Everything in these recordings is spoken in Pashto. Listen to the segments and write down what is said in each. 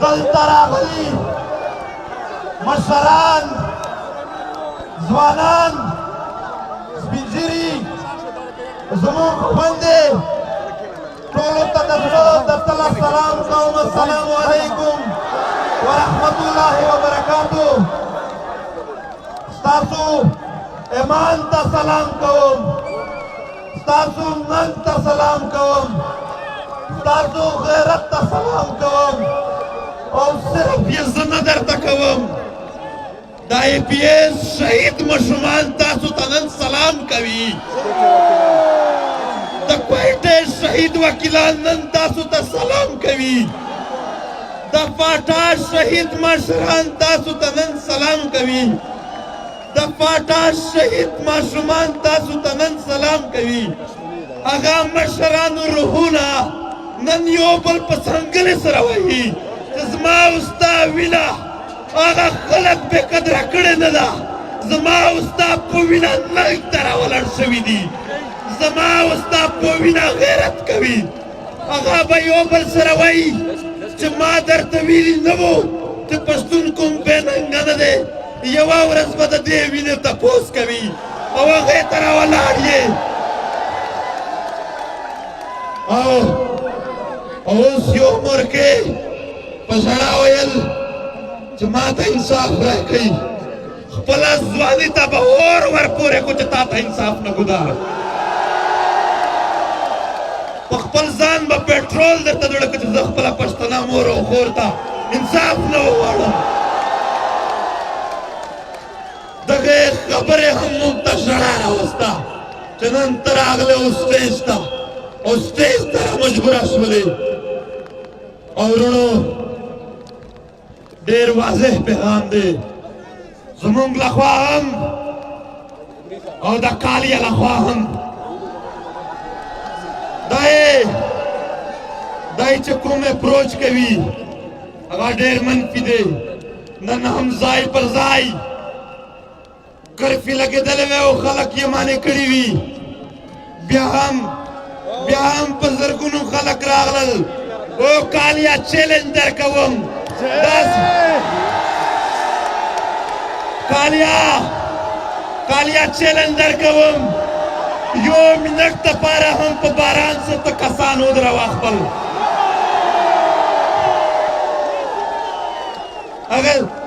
دلته راغلي مشران ځوانان سپین ږیري زموږ خویندې ټولو ته د زړه د تله سلام کوم السلام علیکم ورحمت الله وبرکاتو ستاسو ایمان ته سلام کوم ستاسو ننګ ته سلام کوم ستاسو غیرت ته سلام کوم او صرف یې زه نه درته کوم دا ای پی ایس شهید ماشومان تاسو ته نن سلام کوي د کویټې شهید وکیلان نن تاسو ته سلام کوي د فاټا شهید مشران تاسو ته نن سلام کوي د فاټا شهید ماشومان تاسو ته نن سلام کوي هغه مشرانو روحونه نن یو بل په څنګلې سره وایي چې زما او ستا وینه هغه خلک بې قدره کړې نه ده زما او ستا په وینه ننګ ته راولاړ شوي دي زما او ستا په وینه غیرت کوي هغه به یو بل سره وایي چې ما درته ویلي نه وو چې پښتون کوم بې ننګه نه دی یوه ورځ به د دې وینې تپوس کوي او هغې ته راولاړ یې او اوس یو عمر کې په ژړا ویل چې ما ته انصاف راکوي خپله ځواني ته به اور ورپورې کړو چې تا ته انصاف نه ګدار په خپل ځان به پټرول درته جوړه کړو چې زه خپله پښتنه مور او خور ته انصاف نه وغواړم دغې خبرې هم موږ ته ژړا راوسته چې نن ته راغلې او سټیج ته او سټیج ته مجبوره شولې او وروڼو ډېر واضح پیغام دی زموږ لخوا هم او د کالیه لخوا هم دای چې کوم اپروچ کوي هغه ډېر منفي دی نن هم ځای پر ځای کرفي لګېدلی وی او خلک یې مانع کړي وي بیا هم په زرګونو خلک راغلل او کالیا چیلنج درکوم کالیا چیلنج درکوم یو منټ دپاره هم په باران څه ته کسان ودروه خپل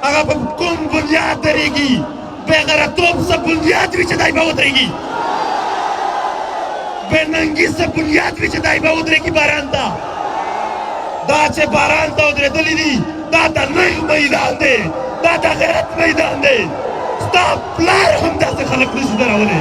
هغه په کوم بنیاد درېږي بې غیرتوب څه بنیاد وي چې دی به ودرېږي بې ننګي څه بنیاد وي چې دی به ودرېږي باران ته دا چې باران ته ودرېدلي دي دا د ننګ میدان دی دا د غیرت میدان دی ستا پلار هم داسې خلک نشي درولی